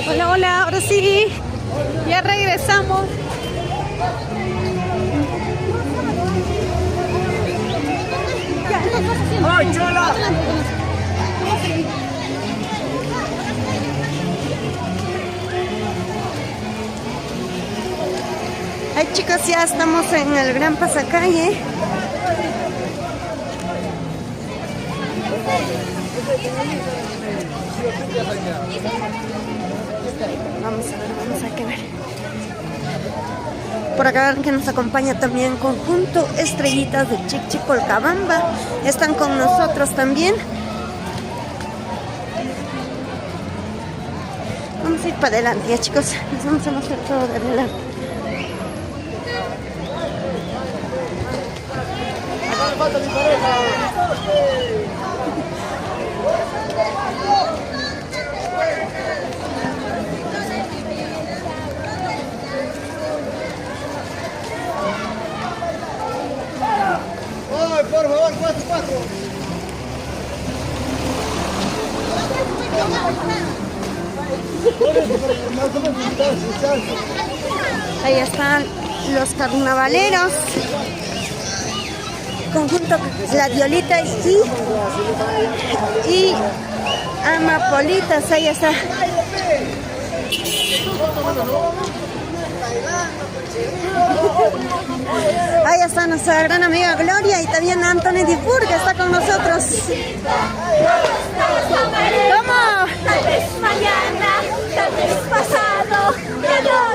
Hola, hola, ahora sí, ya regresamos. ¡Ay, chola! Ay, chicos, ya estamos en el gran pasacalle. Vamos a ver. Por acá que nos acompaña también Conjunto Estrellitas de Chichicolcabamba. Están con nosotros también. Vamos a ir para adelante, ya chicos. Les vamos a mostrar todo de adelante. ¡Ay, por favor, 4! Ahí están los carnavaleros. Conjunto Gladiolita y Amapolitas. Ahí está. Ahí está nuestra gran amiga Gloria y también Anthony Dipur, que está con nosotros. ¿Cómo? Tal vez mañana, tal vez pasado,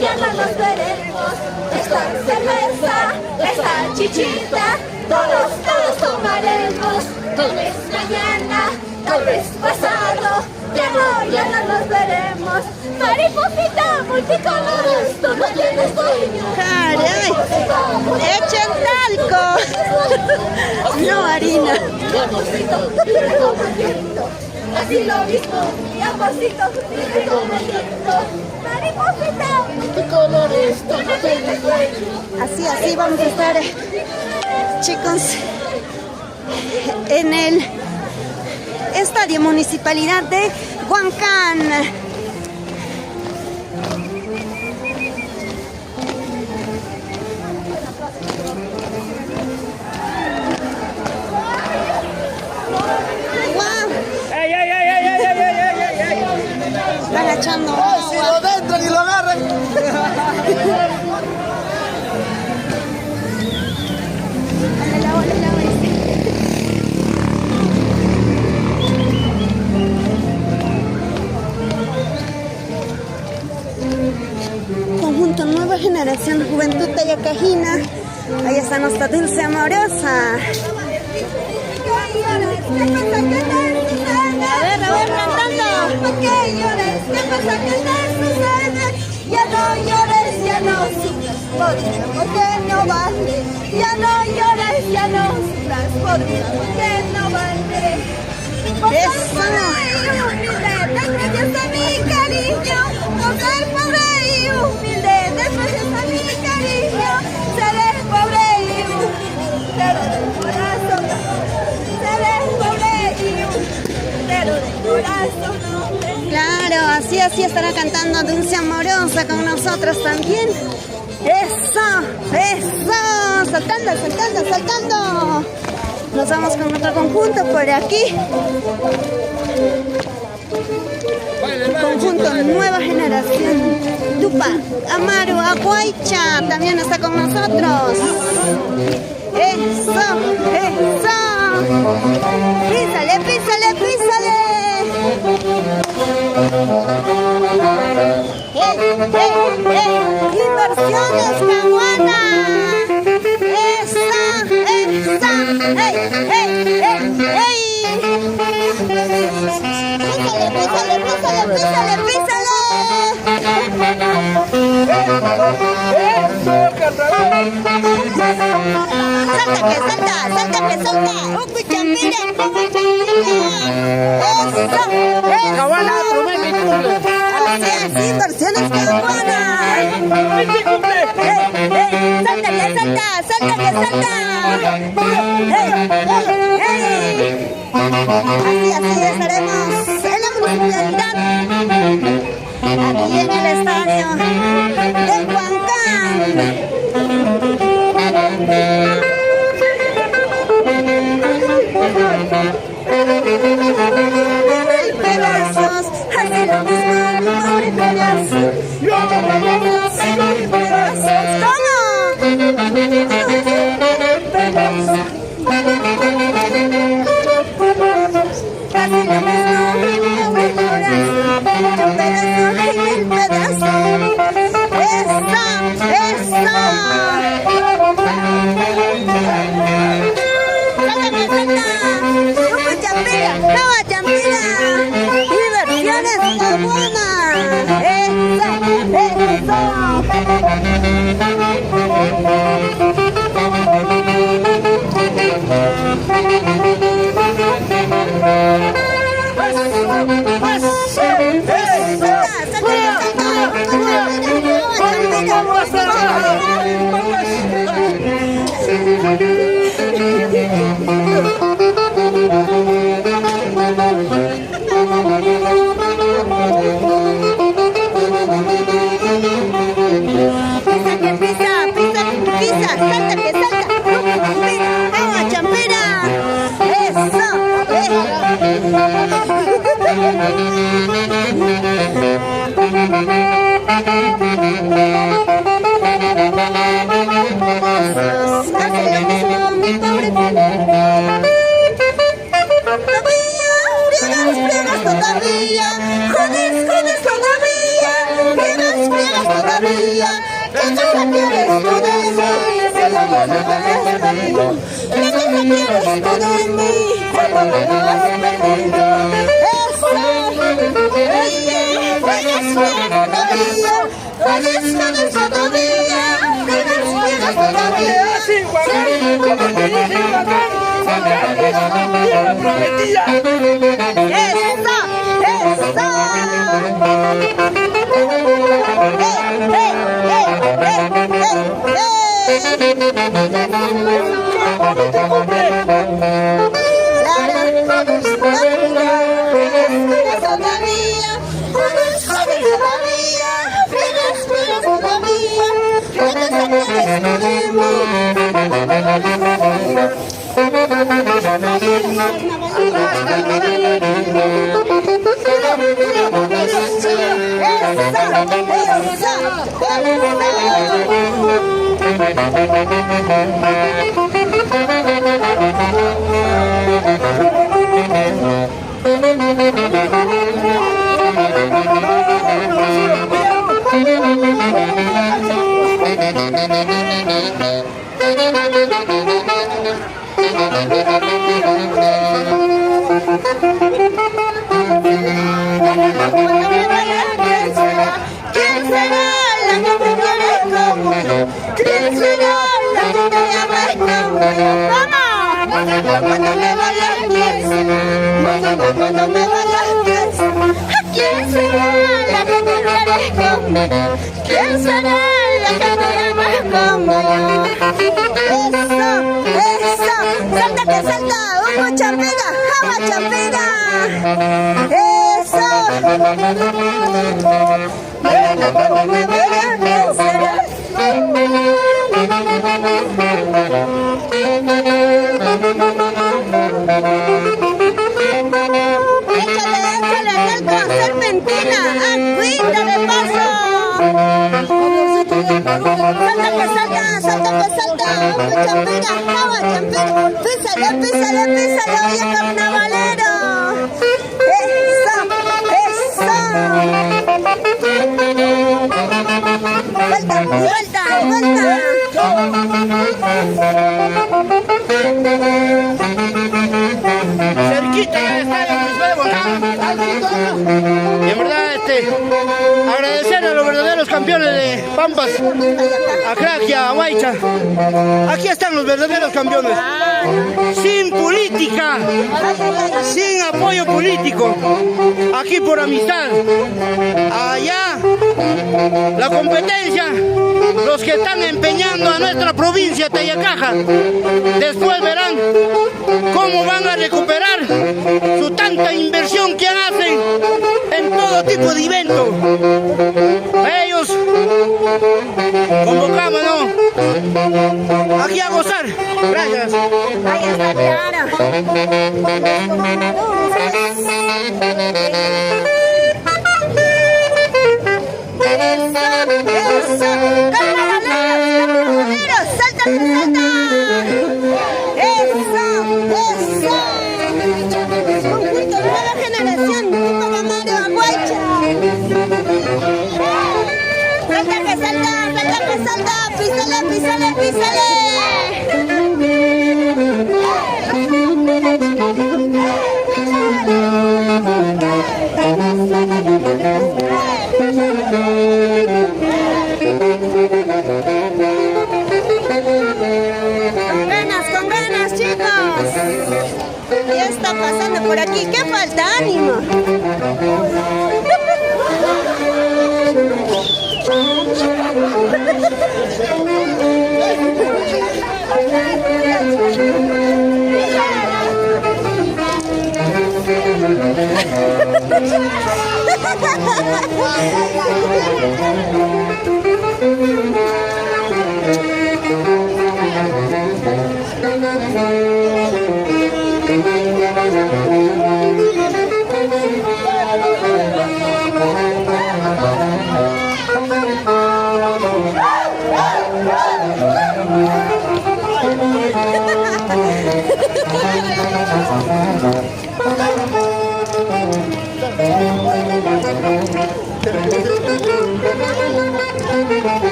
ya no nos veremos. Esta cerveza, esta chichita, todos tomaremos. Tal vez mañana, tal vez pasado, ya no nos veremos. Mariposita multicolores, tú no tienes dueño. ¡Caray! ¡Echen talco! No harina. Así lo mismo, y amorcito, dime cómo siento. Mariposita multicolores, tú no tienes dueño. Así vamos a estar, chicos, en el Estadio Municipalidad de Huancán. Están echando agua. Si lo entran y lo agarran. Conjunto Nueva Generación Juventud Tayacajina. Ahí está nuestra dulce amorosa. A ver, cantando. ¿Por qué llores? ¿Qué pasa que te sucede? Ya no llores, ya no sufras porque no vale. Ya no llores, ya no sufras porque no vale. Por ser pobre y humilde, desprecias a mi cariño. Por ser pobre y humilde, desprecias a mi cariño. Seré pobre y humilde, pero de corazón. Seré pobre y humilde, pero de corazón. Claro, así estará cantando Dulce Amorosa con nosotros también. Eso, saltando. Nos vamos con otro conjunto por aquí. Conjunto Nueva Generación Tupac Amaru Aguaycha también está con nosotros. Eso. Písale. Inversiones Caguana. Písale. Salta. Caguana, promete cumple. Inversiones Caguana. Promete cumple. Salta. Así estaremos en la municipalidad, aquí en el estadio de Huancán. Pedazos, así lo mismo, mi pobre pedazo. Pedazos, ¿cómo? Pedazos. Casi lo mismo, mi pobre corazón. Un pedazo y mil pedazos. ¡Esa! ¡Esa! ¡Sácame, saca! ¡Como champira! ¡Java champira! ¡Diversiones buenas! ¡Esa! ¡Esa! Pisa, salta que salta, agua champera, eso, mi pobre friegas todavía, jodes todavía, friegas todavía. ¿Qué cosa quieres tú de mí? ¿Qué cosa quieres tú de mí? Cuando me lo has perdido. Eso es que juegas todavía, juegas todavía, juegas todavía. Así, Huancán, como te dije, Huancán, Huancán es mi tierra prometida. Eso, eso. ¿Quién será la que me llama como yo? Eso, salta que salta, humo champera, agua champera. Eso. Ven como me vean, ¿quién será? Échale, Nelco, serpentina, agüita de paso. Salta que salta, agua champera, agua champera. Písale, oye carnavalero. Eso. Vuelta. Cerquita ya está el Municipal de Huancán. Y en verdad, agradecer a los verdaderos campeones de Pampas, a Crack y a Huaycha. Aquí están los verdaderos campeones. Sin política, sin apoyo político, aquí por amistad. Allá la competencia, los que están empeñando a nuestra provincia Tayacaja, después verán cómo van a recuperar su tanta inversión que hacen en todo tipo de eventos. A ellos convocamos, ¿no? Aquí a gozar. Gracias. Ahí está, claro. Eso, salta, salta. Eso. Conjunto Nueva Generación, tipo Mario Aguacha. Salta, que salta, salta, que salta. Písale, písale, písale. Con ganas, chicos. ¿Qué está pasando por aquí? ¿Qué falta? ¡Ánimo!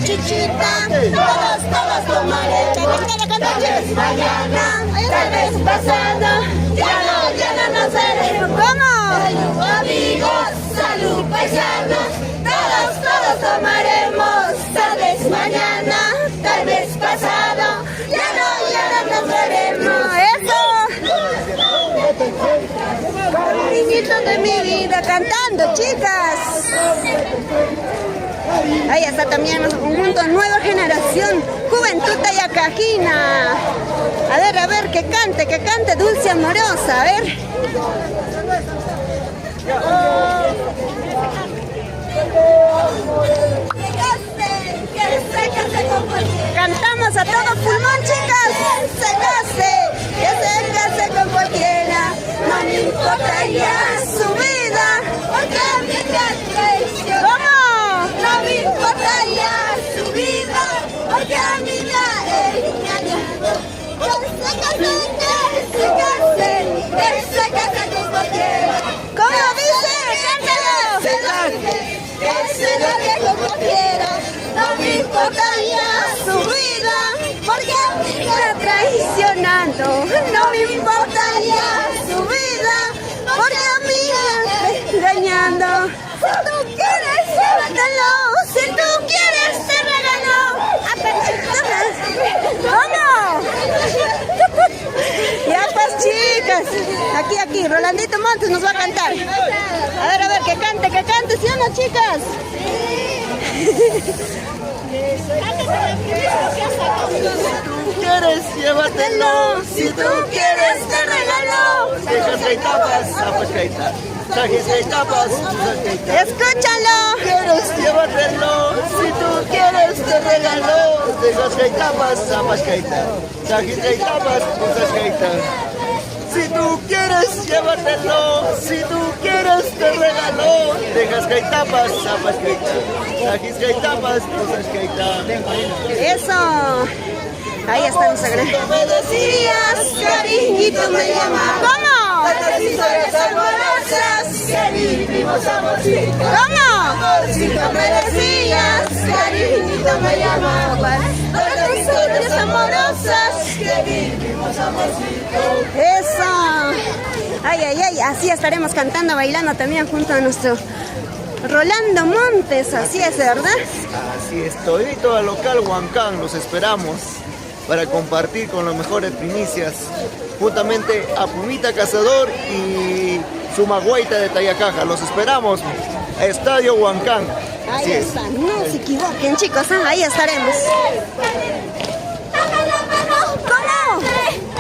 Chichita, todos tomaremos mañana, tal vez pasado, ya no nos veremos. ¿Cómo? Salud amigos, salud paisanos, todos tomaremos, tal vez mañana, tal vez pasado, ya no nos veremos. ¡Eso! Niñitos de mi vida cantando, chicas. Ahí está también nuestro conjunto Nueva Generación, Juventud Tayacajina. A ver, que cante Dulce Amorosa, a ver. Cantamos a todo pulmón, chicas. Que se case con cualquiera, no me importa ya su vida, porque a mí me traicionó. ¿Cómo? No me importa ya su vida, porque a mí me ha engañado. Que se case con cualquiera. ¿Cómo dice? ¡Cántalo! Que se case con cualquiera, no me importa ya su vida, porque a mí me está traicionando. No me importa ya su vida, porque a mí me está engañando. Si tú quieres, llévatelo. Si tú quieres, te regalo. ¿Cómo? Ya pues, chicas. Aquí, Rolandito Montes nos va a cantar. A ver, que cante, ¿sí o no, chicas? Si tú quieres, llévatelo. Si tú quieres, te regalo. Escúchalo. Quieres, llévatelo. Si tú quieres, te regalo. Si tú quieres, llévatelo. Si tú quieres, te regalo. Eso. Ahí está nuestra gran. Me decías, cariñito me llamaba. ¿Cómo? Tantas historias amorosas que vivimos amorcito. ¿Cómo? Amorcito me decías, cariñito me llamabas. Tantas historias amorosas que vivimos amorcito. Eso. Ay, ay, ay, así estaremos cantando, bailando también junto a nuestro Rolando Montes, así es, ¿verdad? Así es, todito al local Huancán, los esperamos para compartir con las mejores primicias, juntamente a Pumita Cazador y su Magüeita de Tayacaja. Los esperamos, Estadio Huancán. Ahí está, no se equivoquen, chicos, ahí estaremos. ¿Cómo?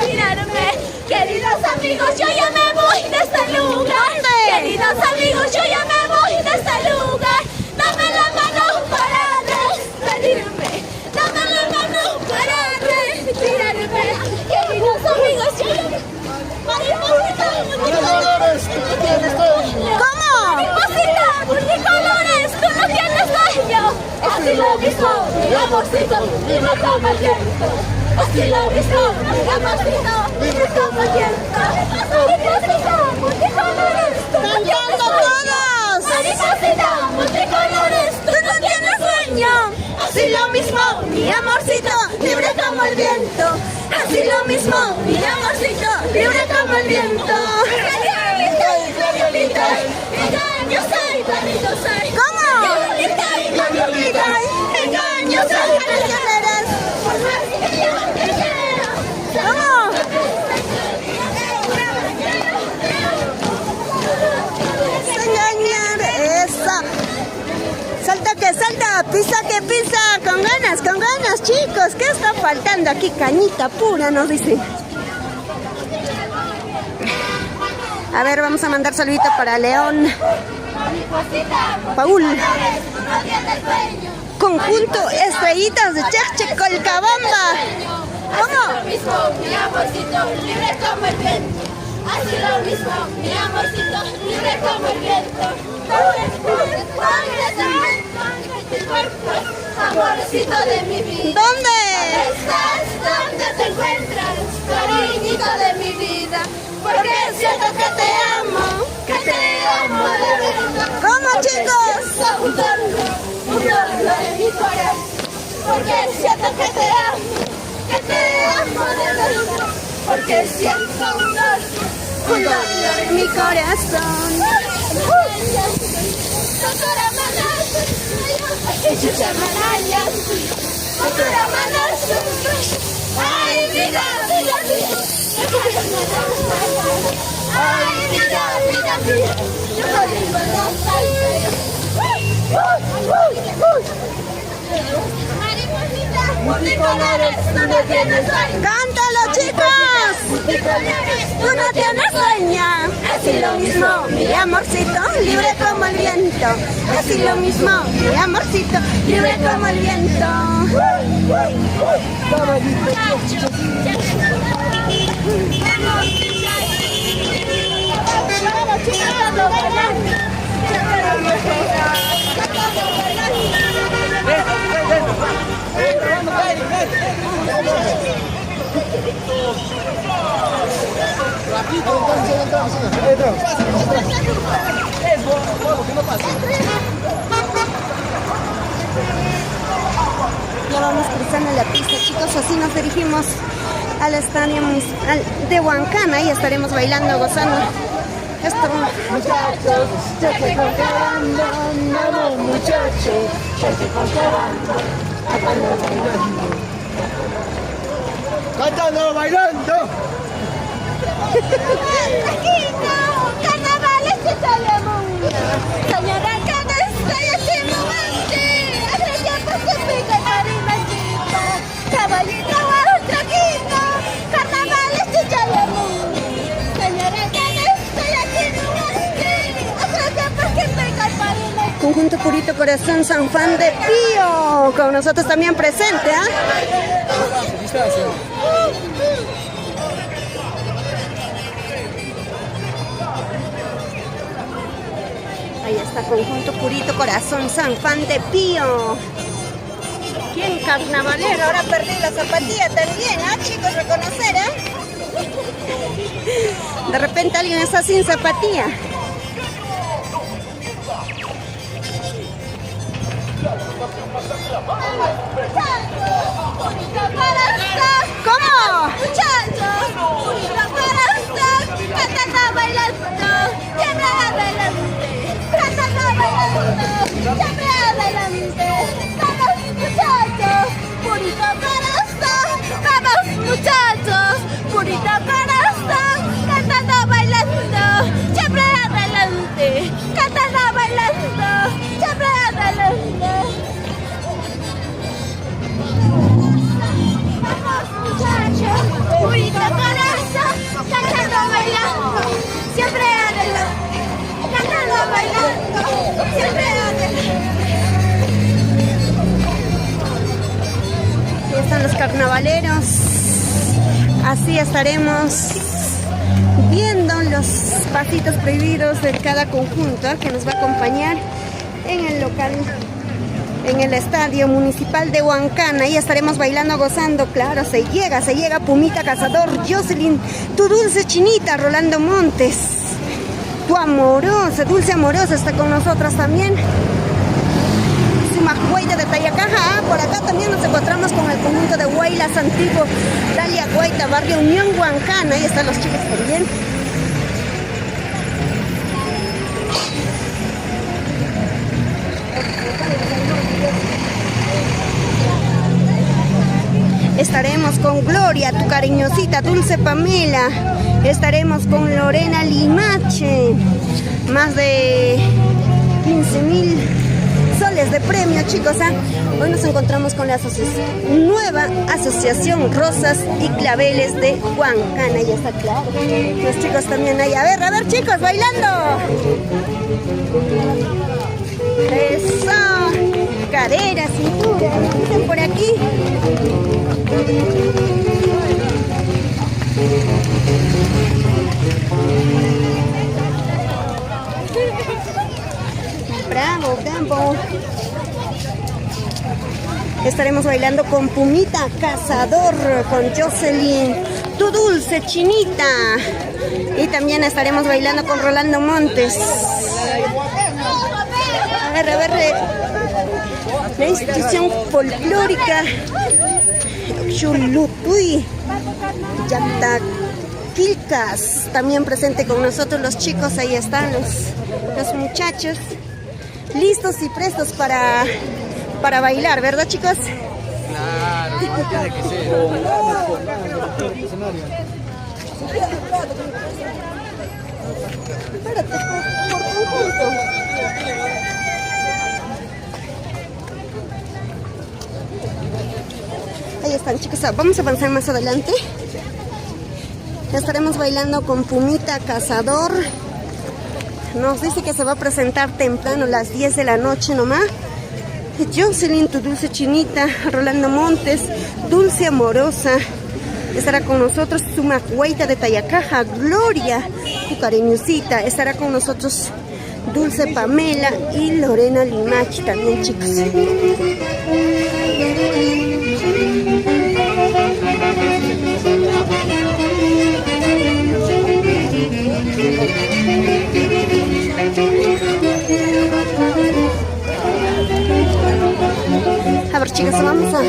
Mírame, queridos amigos, yo ya me voy de este lugar. ¿Dónde? Queridos amigos, yo ya me voy de este lugar. Dame la mano para despedirme. Dame la mano para retirarme. Queridos amigos, yo ya me voy. ¿Cómo? Mariposita, multicolores, tú no tienes dueño. Así lo mismo, mi amorcito, dime cómo el viento. Así lo mismo, mi amorcito, dime cómo el viento. Mariposita, multicolores, tú no tienes dueño. Mariposita, multicolores, tú no tienes dueño. Así lo mismo, mi amorcito, libre como el viento. Así lo mismo, mi amorcito, libre como el viento. ¿Cómo? ¿Cómo? Engañar, esa. Salta que salta, pisa que pisa, con ganas, chicos. ¿Qué está faltando aquí? Cañita pura, nos dicen. A ver, vamos a mandar saludito para León. Paul. Conjunto Estrellitas de Cheche Colcabamba. ¿Cómo? Mismo, mi amorcito, libre como el viento. Así lo mismo, mi amorcito, libre como el viento. Amorcito de mi vida. ¿Dónde? ¿Estás? ¿Dónde te encuentras? Cariñito de mi vida. Porque siento que te amo de verdad. ¿Cómo, chicos? Un dolor de mi corazón. Porque siento que te amo de verdad. Porque siento un dolor En mi corazón. Doctora Manasa, Chucha Manaya, Doctora Manasa, ay, vida, vida, vida, ay, vida, vida, vida, yo no digo mariposita, multicolores, tú no tienes dueño. ¡Cántalo, chicos! Multicolores, Tú no tienes dueña. así lo mismo, Mi amorcito, libre como el viento. Así lo mismo, mi amorcito, libre como el viento. Ya vamos cruzando la pista, chicos, así nos dirigimos al estadio municipal de Huancana y estaremos bailando, gozando. Esto. Muchachos, cheche con vamos muchachos, cheche Cantando, bailando. Aquí no, carnavales que salemos. Señora, cada estoy aquí momento. Hace tiempo que pica marinachita. Caballito, traquito. Carnavales que salemos. Señora, cada estoy aquí momento. Hace tiempo que pica marinachita. Conjunto Purito Corazón San Juan de Pío, con nosotros también presente, ¿ah? Ahí está Conjunto Purito Corazón San Juan de Pío. ¿Quién carnavalero? Ahora perdí la zapatilla también, ¿ah, chicos? Reconocer, ¿ah? De repente alguien está sin zapatilla. ¿Cómo? Muchachos, cantando bailando, siempre adelante, cantando bailando, siempre adelante. Vamos muchachos, purito corazón, vamos muchachos, purito corazón, cantando bailando, siempre adelante, cantando bailando, siempre adelante. Vamos muchachos, purito corazón, cantando bailando, siempre adelante, cantando bailando, siempre adelante. Aquí están los carnavaleros. Así estaremos viendo los pasitos prohibidos de cada conjunto que nos va a acompañar en el local, en el estadio municipal de Huancana. Ahí estaremos bailando, gozando. Claro, se llega Pumita Cazador, Jocelyn, tu dulce chinita, Rolando Montes, tu amorosa, dulce amorosa está con nosotras también. Huayta de Tayacaja. Por acá también nos encontramos con el conjunto de Huaylas Antiguo, Dalia Guaita, Barrio Unión Huancana. Ahí están los chicos también. Estaremos con Gloria, tu cariñosita, Dulce Pamela. Estaremos con Lorena Limache. Más de 15,000 soles de premio, chicos. Hoy nos encontramos con la nueva asociación Rosas y Claveles de Huancana. Ya está claro. Los chicos también ahí. A ver, chicos, bailando. Eso. Cadera, cintura. Dicen por aquí. Bravo, bravo. Estaremos bailando con Pumita Cazador, con Jocelyn, tu dulce chinita. Y también estaremos bailando con Rolando Montes. A ver. La institución folclórica Chulutuy, Yactaquilcas, también presente con nosotros los chicos. Ahí están los muchachos, listos y prestos para bailar, ¿verdad, chicos? Claro, tiene que ser. Espérate, por conjunto. Ahí están, chicos. Vamos a avanzar más adelante. Estaremos bailando con Pumita Cazador. Nos dice que se va a presentar temprano, a las 10 de la noche nomás. Jocelyn, tu dulce chinita, Rolando Montes, Dulce Amorosa. Estará con nosotros Sumacueita de Tayacaja, Gloria, tu cariñosita. Estará con nosotros Dulce Pamela y Lorena Limache también, chicos. A ver, chicas, vamos a...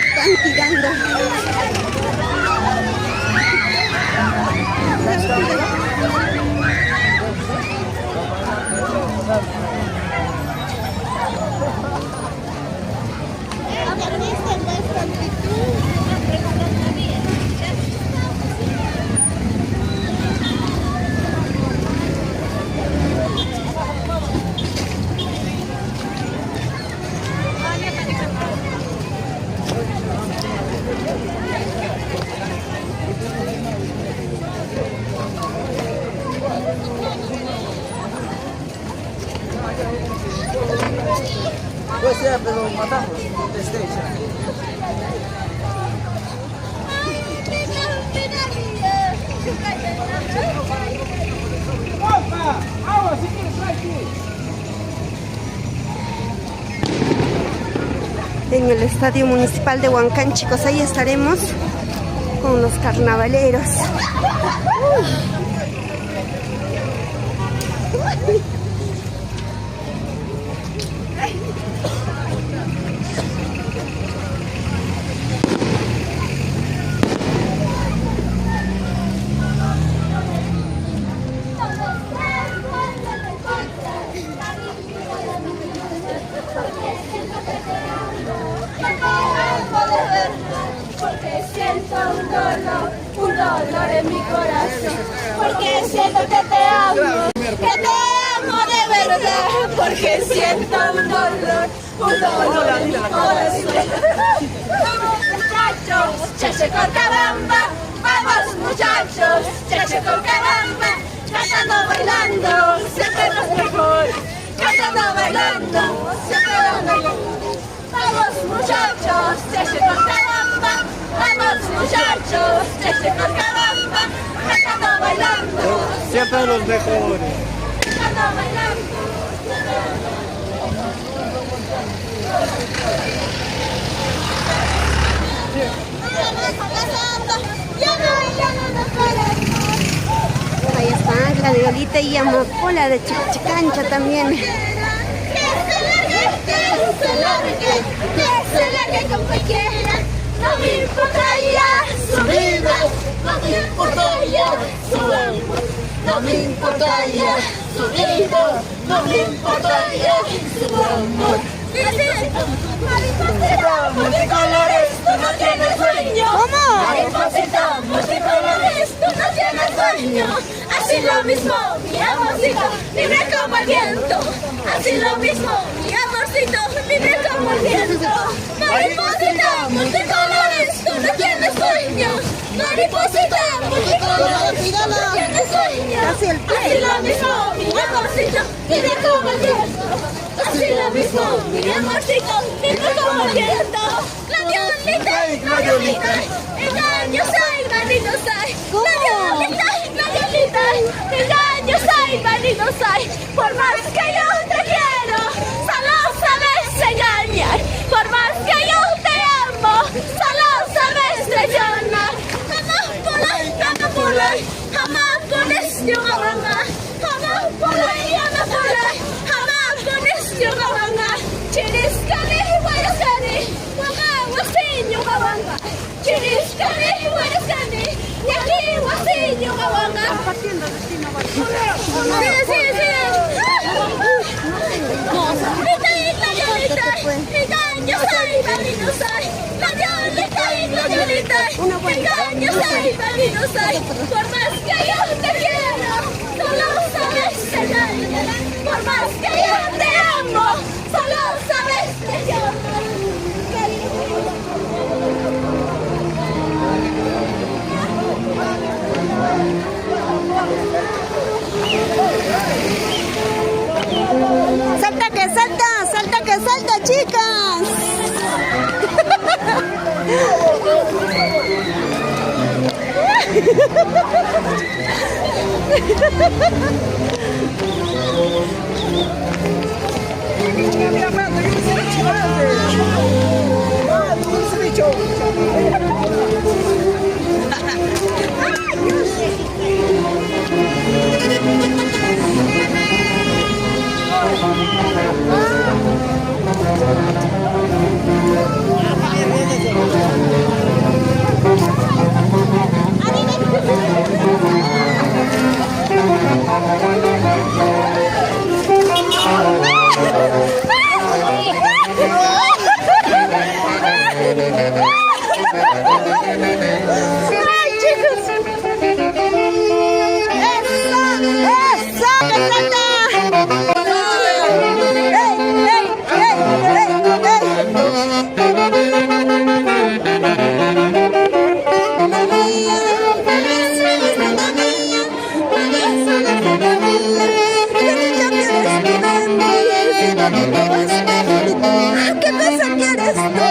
Están tirando. Pues ya, pero matamos. En el Estadio Municipal de Huancán, chicos, ahí estaremos con los carnavaleros. Porque siento un dolor en mi corazón, porque siento que te amo de verdad, porque siento un dolor en mi corazón. Muchachos, Cheche Cochabamba, vamos muchachos, Cheche Cochabamba, cantando, bailando, siempre los mejores, cantando, bailando, siempre los mejores. Vamos muchachos, Cheche Cochabamba, vamos muchachos, Cheche Cochabamba, cantando, bailando, Siempre los mejores. cantando, bailando. Ahí está Gladiolita y Amapola de Chichicancha también. Que se largue con cualquiera, no me importa ya su vida, no me importa ya su amor, no me importa ya su vida, no me importa ya su amor. Mariposita multicolores, tú no tienes sueño. ¿Cómo? Mariposita multicolores, tú no tienes sueño. Así lo mismo, mi amorcito, libre como el viento. Así lo mismo, mi amorcito, libre como el viento. Mariposita multicolores, tú no tienes sueño. Mariposita multicolores, tú no tienes sueño. Así lo mismo, mi amorcito, libre como el viento. Así lo mismo, mi amorcito, libre como el viento. Gladiolita, gladiolita, engañosa y vanidosa. Gladiolita, gladiolita, engañosa y vanidosa. Por más que yo te quiero, solo sabes engañar. Por más que yo te amo, solo sabes traicionar. Amapola, amapola, yo gabanga. Amapola, amapola, yo gabanga. Chiriskani, guayasani, guagawasinyo gabanga. Chiriskani, guayasani, guagawasinyo gabanga. Por más que yo te quiero, solo sabes engañar. Por más que yo te amo, solo sabes traicionar. Salta que salta, salta que salta, chicas. ¡Ay, chicos! ¡Esa! ¡Que salta! ¿Qué pasa? ¿Quieres tú?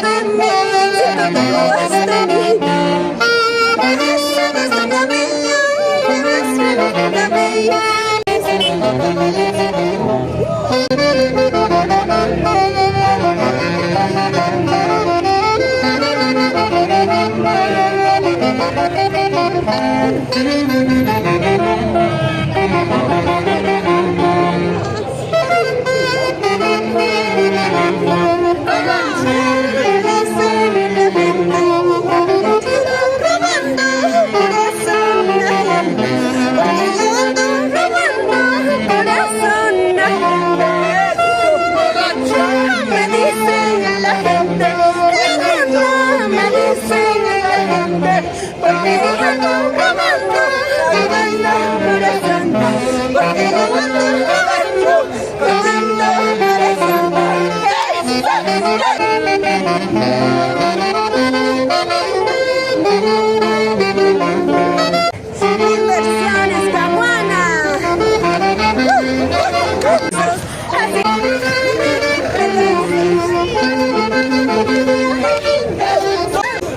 Inversiones Caguana.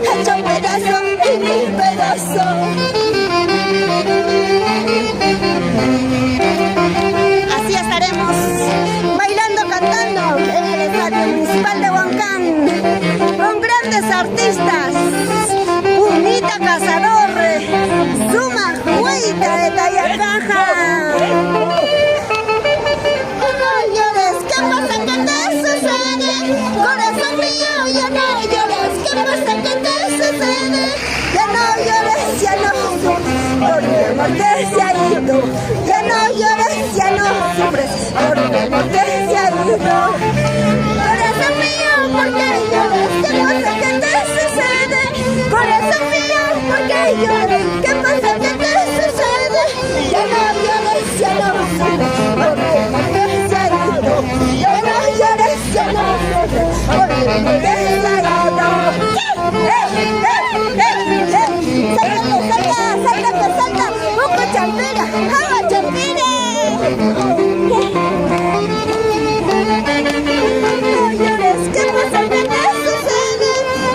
Hecho pedazo y mil pedazos. Así estaremos bailando, cantando en el Estadio Municipal de Huancán con grandes artistas. Punita Cazador, Suma Hueita de Tayacaja. No llores, ¿qué pasa? ¿Qué te sucede? Corazón mío, ya no llores, ¿qué pasa? ¿Qué te sucede? Ya no llores, ya no sufres, porque el amor que se ha ido. Ya no llores, ya no sufres, porque el amor que se ha ido. Corazón mío, ¿por qué llores? ¿Qué pasa? ¿Qué te sucede? Corazón mío, ¿por qué llores? ¿Qué pasa? ¿Qué te sucede? Ya no llores, ya no sufres, porque el amor que se ha ido. Ya no llores, ya no sufres, porque el amor que se ha ido. Salta, ¡Buco Champira! ¡Agua Champira! No llores, ¿qué pasa? ¿Qué te sucede?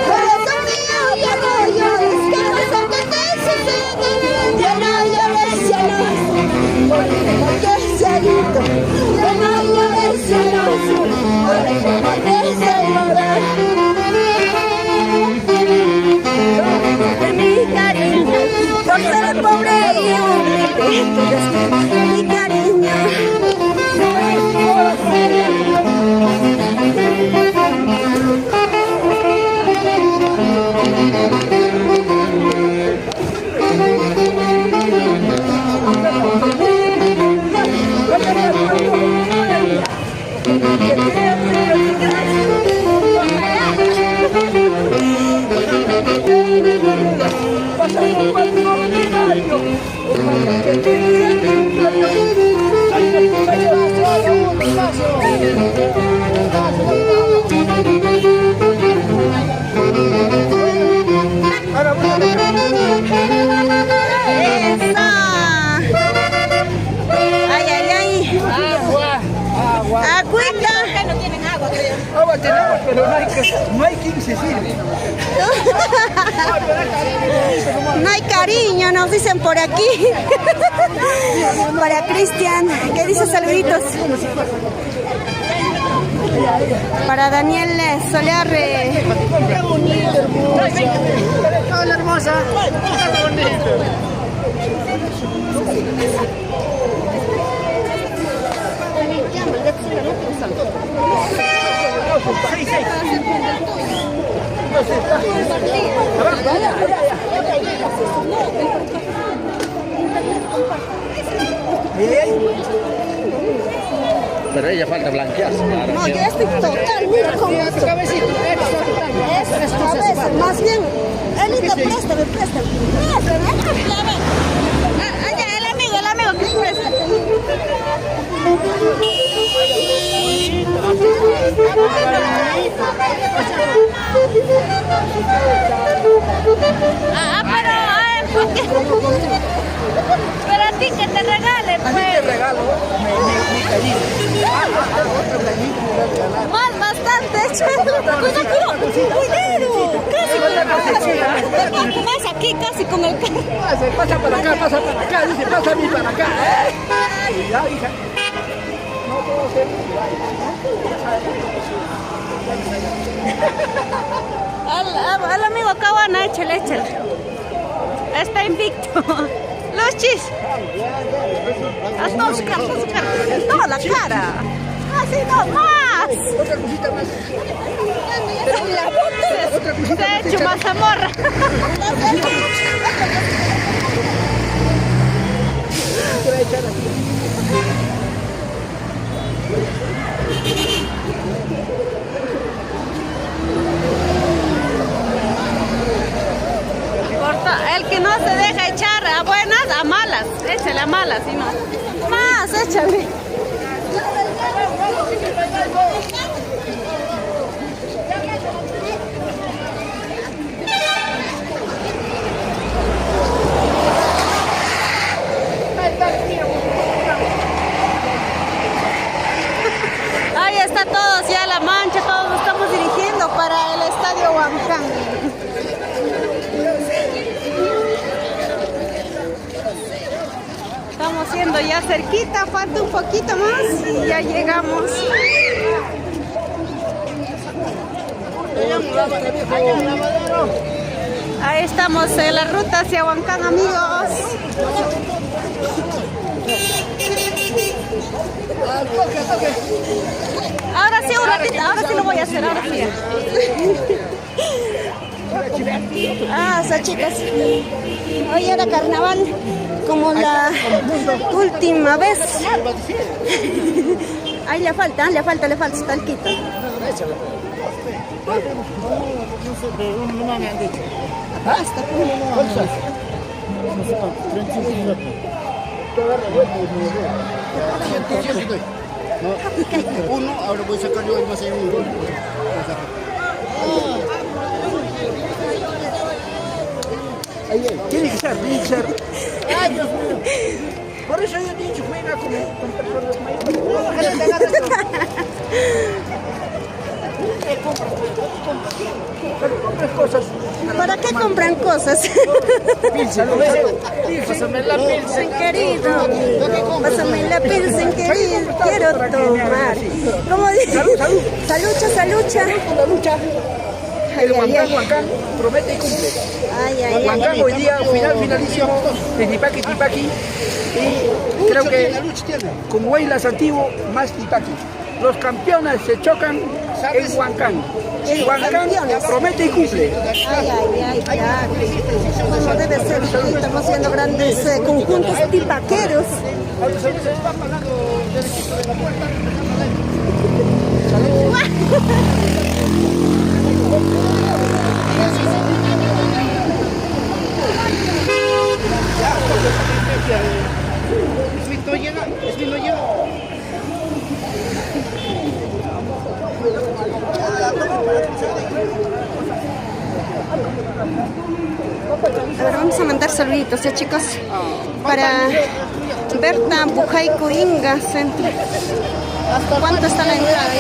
Corazón mío, ya no llores, ¿qué pasa? ¿Qué te sucede? Ya no llores, ya no sufres, porque se ha ido. Ya no llores, ya no sufres, porque se ha ido. Mi cariño, por ser pobre y humilde, mi cariño. Agua tenemos, pero no hay quien se sirve. No hay cariño, nos dicen por aquí. Para Cristian, que dice saluditos. Para Daniel Solarre. Hola hermosa. Qué bonito. Pero ella falta blanquearse. No, yo estoy total, mira cómo esto. Eso, cabeza, más bien. Elita, préstame. Allá, el amigo, que presta. ¿Por qué? Pero a ti que te regale, pues. A mí te regalo mi cariño. Más, bastante. Cuidado. Casi. Más aquí, casi con el carro. Pasa para acá, dice, pasa a mí para acá. Ya, hija. No puedo ser. Al amigo Caguana, échale. Está invicto. Luchis. Haz toda su cara. Toda la cara. Así no más. Otra cosita más. Se ha hecho mazamorra. El que no se deja echar a buenas, a malas. Échale a malas, si no. Más, échale. Ahí está todos ya la mancha, todos nos estamos dirigiendo para el estadio Huancán. Estamos siendo ya cerquita, falta un poquito más y ya llegamos. Ahí estamos en la ruta hacia Huancán, amigos. Ahora sí, un ratito, ahora sí lo voy a hacer, ahora sí. Ah, esas chicas. Hoy era carnaval, como la última vez. Ahí le falta su talquito. Basta, uno, ahora voy a sacar yo el más allá un gol. Tiene que ser. Ay, Dios mío. Por eso yo he dicho, juega con personas mayores. Compras cosas. ¿Para qué compran cosas? Pásame la pilsen, querido. Pásame la pilsen, querido. Quiero tomar. ¿Cómo dice? Salud. Salucha. El Huancán promete y cumple. Huancán hoy día finalísimo de Tipaqui. Y creo que con Huaylas antiguo más Tipaqui. Los campeones se chocan en Huancán. Huancán promete y cumple. Ay, claro. Como debe ser, estamos siendo grandes conjuntos tipaqueros. A ver, vamos a mandar saluditos, chicos, para Berta Bujaico Inga Centro. ¿Cuánto está la entrada?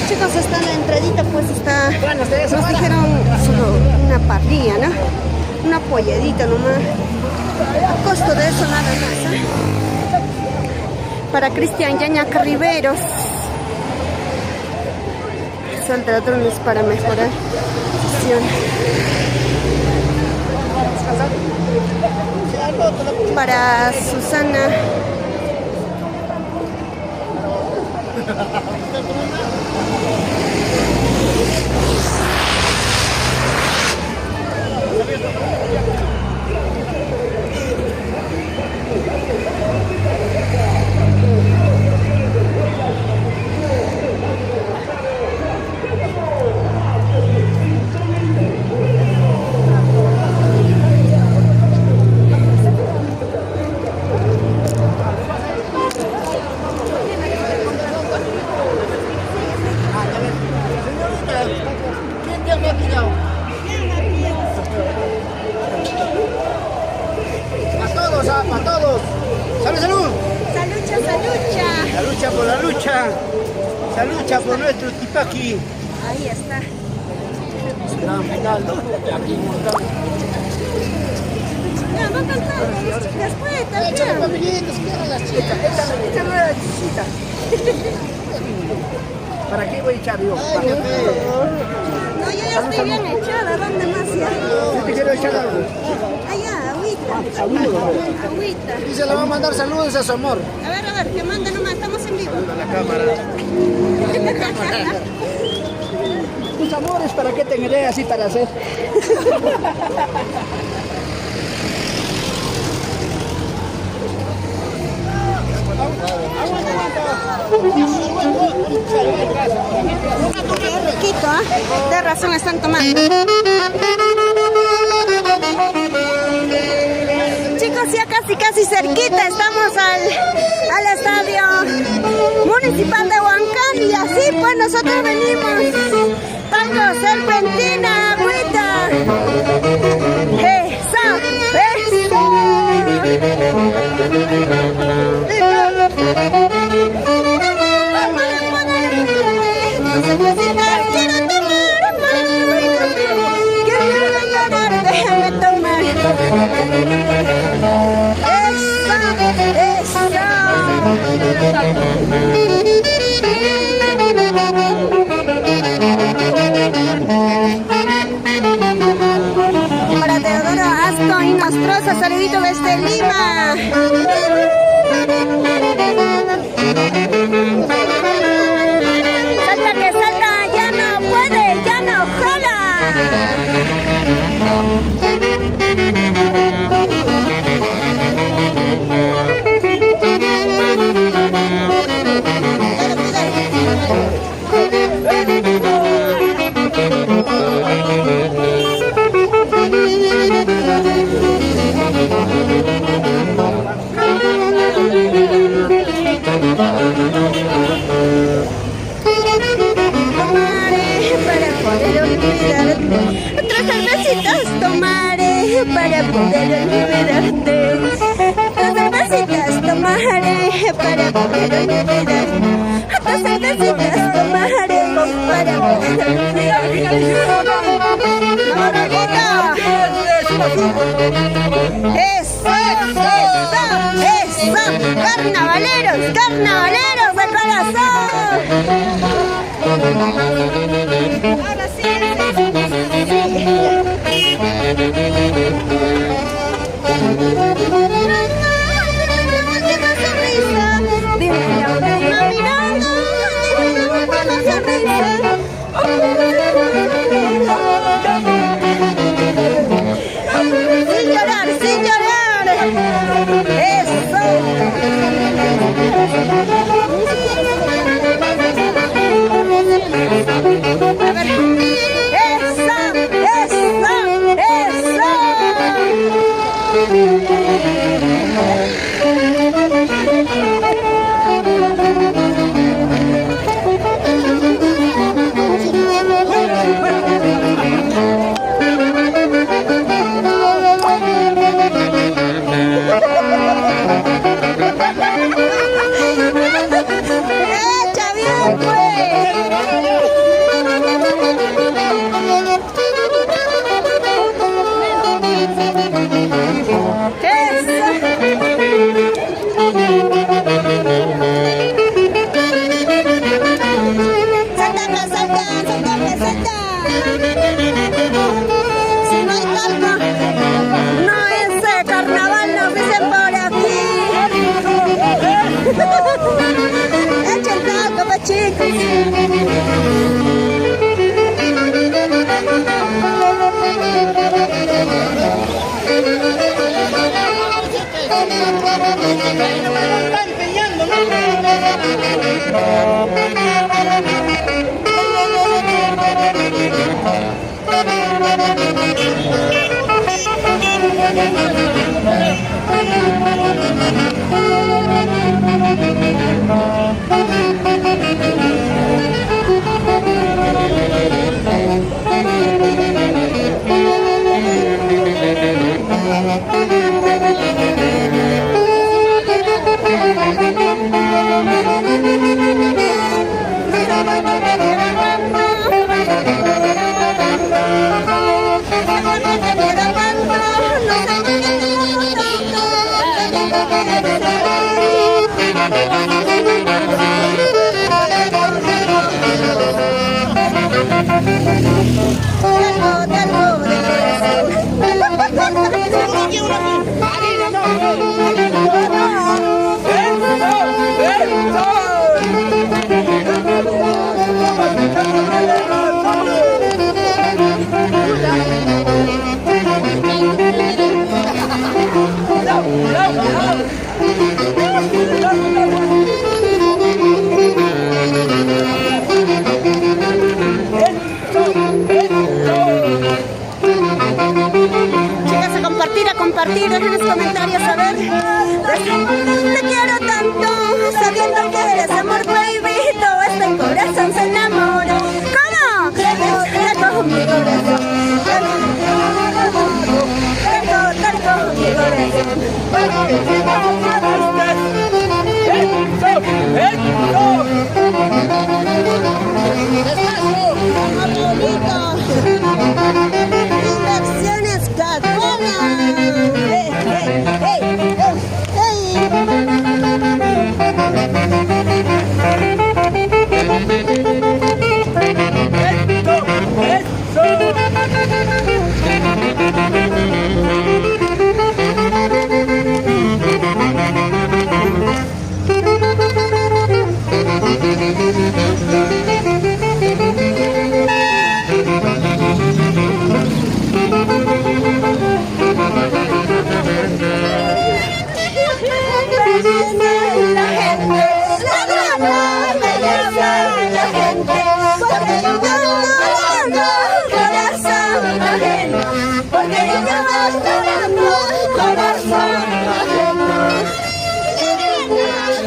Chicos, está la entradita, pues está, nos dijeron solo una parrilla, ¿no? Una polladita nomás. A costo de eso nada más, ¿eh? Para Cristian Yañaca Riveros. Saltadrones para mejorar posición. Para Susana. Para todos. Salud. La lucha por la lucha. La lucha por nuestro Tipaqui. Ahí está. Gran final. No cantamos, después también. Échame la chichita. ¿Para qué voy a echar yo? No, yo ya estoy bien echada, ¿dónde más ya? Yo te quiero echar algo. Allá, agüita. Agüita. Y se le va a mandar saludos a su amor. A ver, que manda nomás, estamos en vivo. Tus amores, ¿para qué tendré así para hacer? Riquito, ¿ah? De razón están tomando. Chicos, ya casi cerquita estamos al estadio municipal de Huancán y así pues nosotros venimos. Tango, serpentina, agüita. Eso. Déjame tomar. Para Teodoro Asco y Nostroza, saludito desde Lima. Salta que salta, ya no puede, ya no jala. Otras cervecitas tomaré para poder olvidarte. Otras cervecitas tomaré para poder olvidarte. Otras cervecitas tomaré para poder olvidarte. Eso, carnavaleros de corazón. Ahora sí. Sin llorar. Eso. A ver. Echa bien, Si no hay talco, no es carnaval, nos dicen por aquí. Echa el talco, pa' chicos.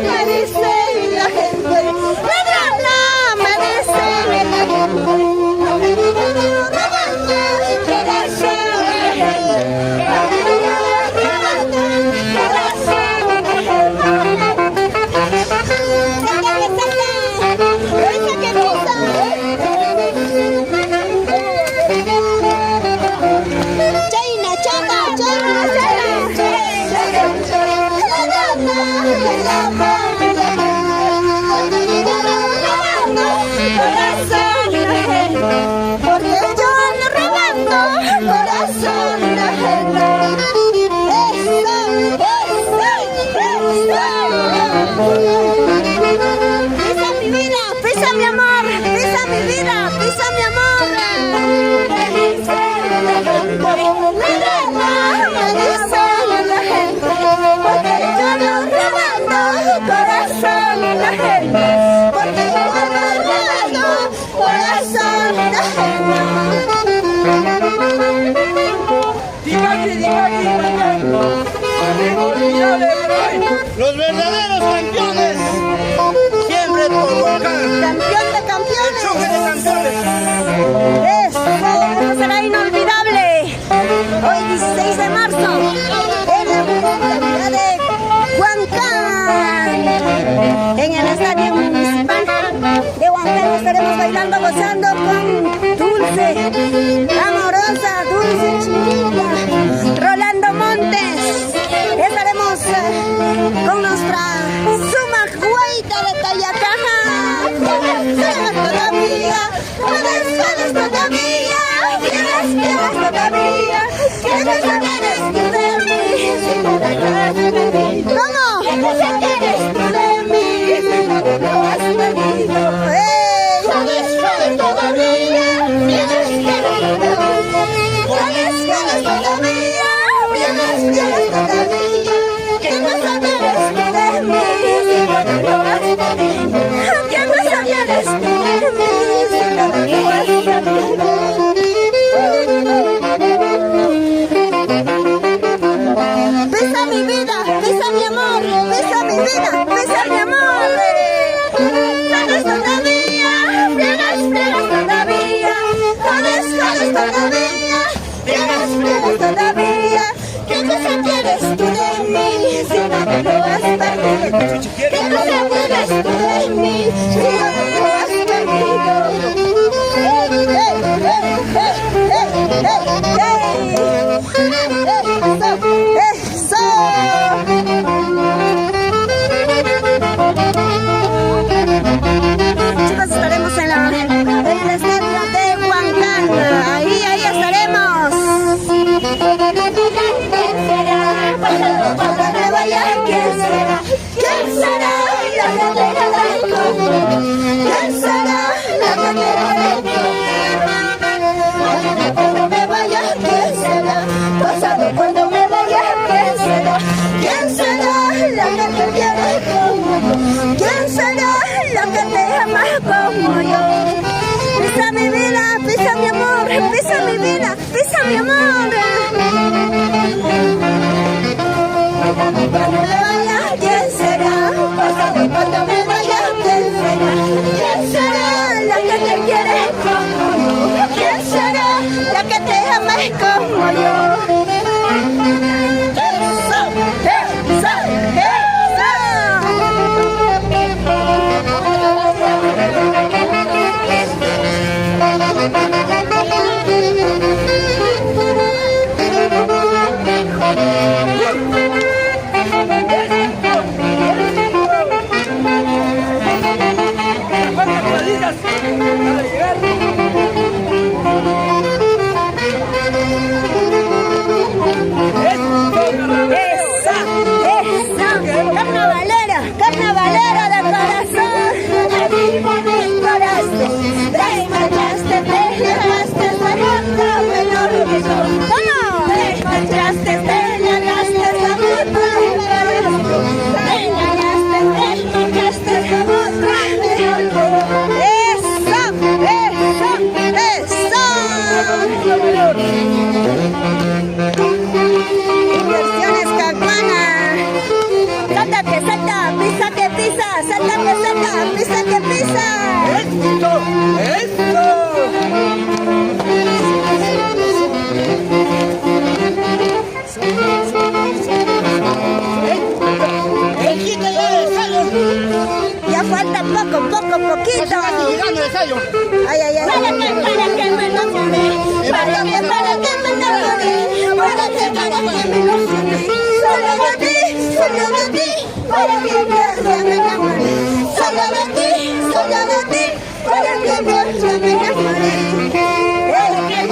me dice la gente. Ladrona, me dice la gente. No me robando corazón de gente. No me robando corazón de gente. China, chata, china, porque yo ando robando corazón la gente. Pisa mi vida, pisa mi amor, pisa mi vida, pisa mi amor. Me dice la gente, me dice la gente, porque yo ando robando corazón la gente, porque yo ando robando corazón la gente. Los verdaderos campeones, siempre por Huancán. Campeón de campeones. El choque de campeones. Eso será inolvidable. Hoy 16 de marzo, en la municipalidad de Huancán, en el estadio municipal de Huancán, estaremos bailando, gozando con Dulce, amorosa, Dulce Chiquilla, Rolando Montes. Estaremos con nuestra Suma Guaita de Tayacaja. Vienes todavía, vienes todavía, vienes todavía. ¿Qué cosa quieres tú de mí? Si no te has venido. ¿Cómo? ¿Qué cosa quieres tú de mí? Si no te has venido. Vienes todavía, vienes todavía. Vienes todavía, vienes todavía. ¿Qué cosa quieres tú de mí? Si no te has venido. ¿Qué cosa quieres tú de mí? Si no te has venido. Pisa mi vida, pisa mi amor, pisa mi vida, pisa mi amor. Vienes todavía, vienes todavía, vienes todavía, vienes todavía. ¿Qué cosa quieres tú de mí si no te lo has perdido? ¿Qué cosa quieres tú de mí si no te lo has perdido? ¡Eso! Chicos, estaremos en el estadio de Huancán. Ahí estaremos. ¿Quién será? Cuando me vaya, ¿quién será? ¿Quién será la que te hará el coño? ¿Quién será la que te hará el coño? Cuando me vaya, ¿quién será? Pasado cuando me vaya, ¿quién será? ¿Quién será la que te quiere como yo? ¿Quién será la que te ama como yo? Pisa mi vida, pisa mi amor, pisa mi vida, pisa mi amor. Cuando me vaya, ¿quién será? Pasado cuando me vaya, ¿quién será? ¿Quién será la que te quiere como yo? ¿Quién será la que te ama como yo? ¡Eso! ¡Eso! ¡Eso! poquito. Llegando el ensayo. Ay, ay, ay. Para que me enamoré, para que me enamoré, para que me enamoré, solo de ti, para que me enamoré, solo de ti, para que me enamoré, para que me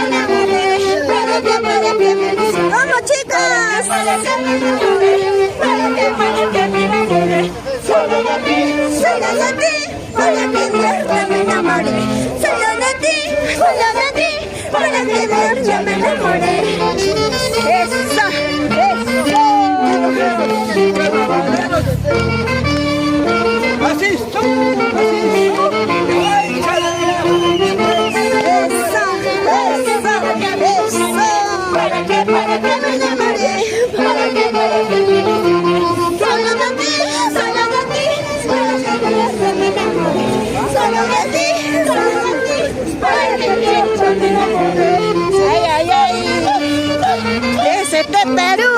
enamoré, para que me enamoré. ¡Vamos, chicas! Para que me enamoré, para que me enamoré, solo de ti, para que me enamoré, solo de ti, para que me enamoré. ¡Eso! Así, Para que me enamoré, para que me enamoré, solo de ti, para que me enamoré, solo de ti, para que me enamoré. ¡Ay, ay, ay! ¡Ese de Perú!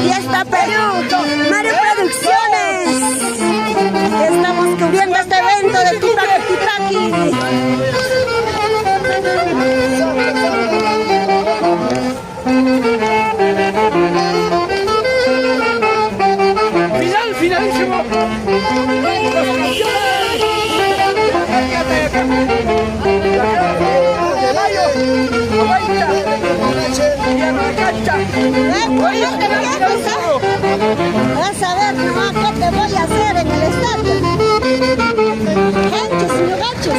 ¡Y está Perú! ¡Mario Producciones! Estamos cubriendo este evento de Tipaqui Tipaqui. finalísimo. Vas a ver nomás qué te voy a hacer en el estadio. Ganchos y no ganchos.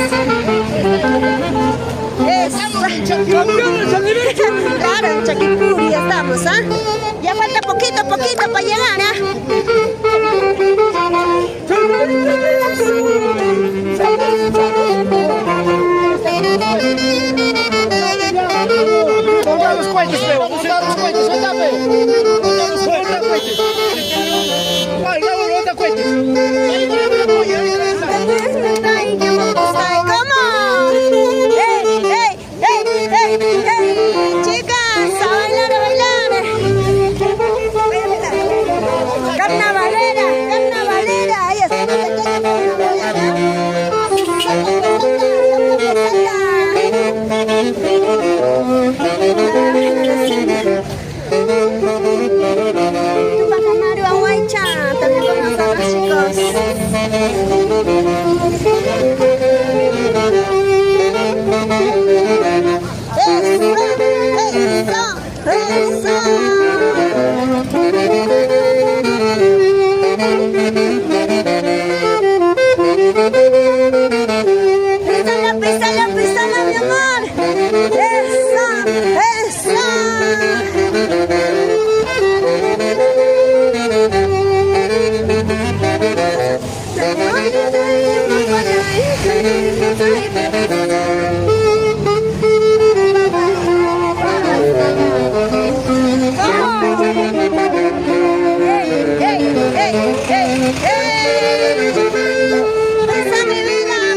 Claro, en Chaquipuri estamos, ¿ah? Ya falta poquito para llegar, ¿ah? Ponga los cohetes, Peo. Ponga los cohetes. Suelta, Peo. Ponga los cohetes. Ay, ya, bota cohetes. ¿Cómo? ¡Ey! Chicas, a bailar, Carnavalera. Ahí está. Mario Aguaycha, también vamos a ver, chicos. Písala, mi amor. Eso.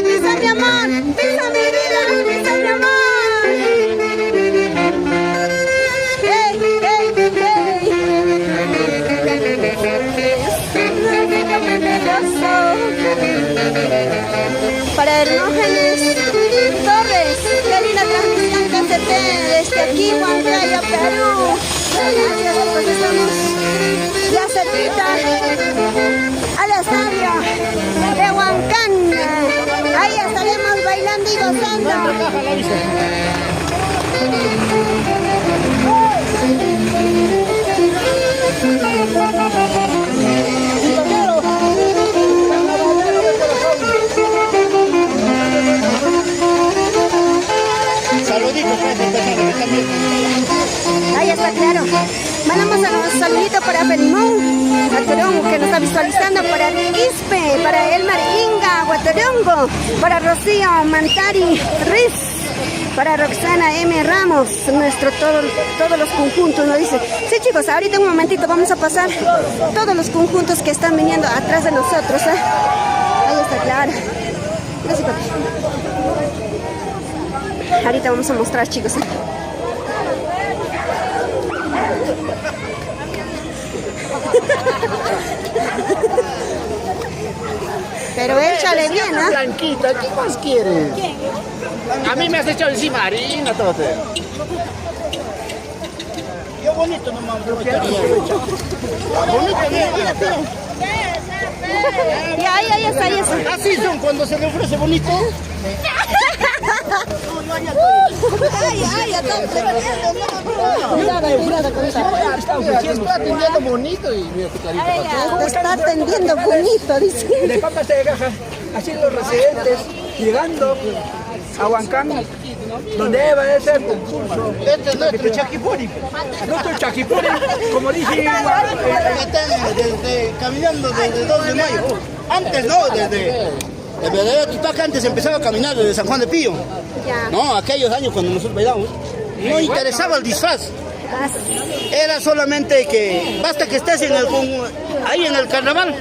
Pisa mi amor, pisa mi vida, pisa mi amor. Para Hermógenes Torres, qué linda transmisión que se ve desde aquí, Huancayo, Perú. Gracias, pues estamos ya cerquita al estadio de Huancán. Ahí estaremos bailando y gozando. Saluditos para esta persona que también. Ahí está, claro. Mandamos un saludito para Felimón Guatorongo, que nos está visualizando, para Quispe, para Elmar Inga Guatorongo, para Rocío Mantari Riz, para Roxana M. Ramos, todos los conjuntos, nos dice. Sí, chicos, ahorita un momentito vamos a pasar todos los conjuntos que están viniendo atrás de nosotros, ¿eh? Ahí está, claro. Gracias, papi. Ahorita vamos a mostrar, chicos. sale bien, ¿no? Blanquita, ¿qué más quieres? A mí me has echado encima harina, todo. Yo bonito nomás. Bonito, Ya está. Así son cuando se le ofrece bonito. Está atendiendo bonito y mira tu carita. Te está atendiendo bonito, dice. De papas de caja, así los residentes, llegando a Huancán, donde debe ser concurso. Este es nuestro Chaquipuri. Nuestro Chaquipuri, como dice Caminando desde 2 de mayo. Antes no, desde el verdadero Tipac antes empezaba a caminar desde San Juan de Pío. Ya. No, aquellos años cuando nosotros bailamos, no interesaba el disfraz. Era solamente que basta que estés ahí en el carnaval.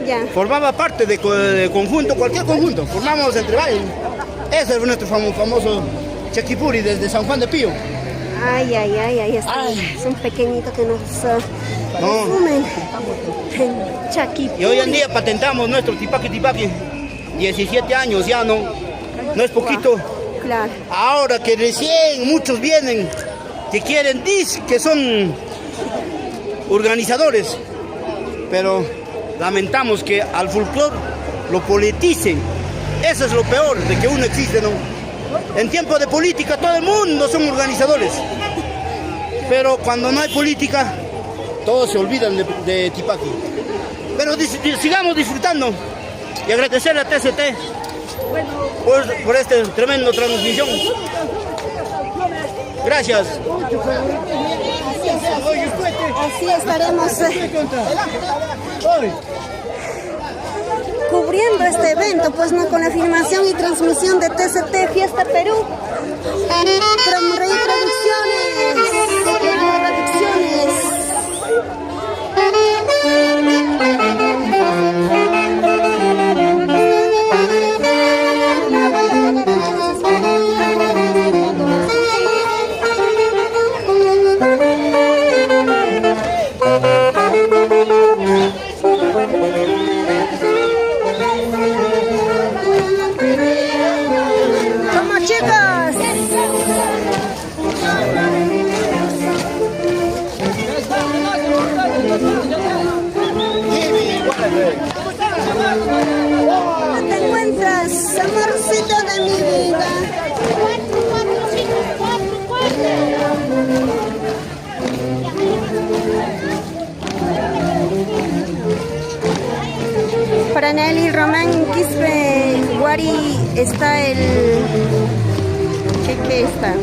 Ya. Formaba parte de conjunto, cualquier conjunto. Formamos entre varios. Ese es nuestro famoso Chaquipuri desde San Juan de Pío. Ay, está. Es un pequeñito que nos resumen. Chaquipuri. Y hoy en día patentamos nuestro Tipaqui. 17 años ya no es poquito. Claro. Ahora que recién muchos vienen que quieren que son organizadores, pero lamentamos que al folclore lo politicen. Eso es lo peor de que uno existe, ¿no? En tiempo de política todo el mundo son organizadores, pero cuando no hay política todos se olvidan de Tipaqui. Pero sigamos disfrutando y agradecerle a TCT por esta tremenda transmisión. Gracias. Así estaremos cubriendo este evento, pues no, con la filmación y transmisión de TCT Fiesta Perú. Rey ¡Vamos, chicos! ¿Cómo te encuentras, amorcito de mi vida? Para Nelly Román Quispe Guari está el... ¿Qué está?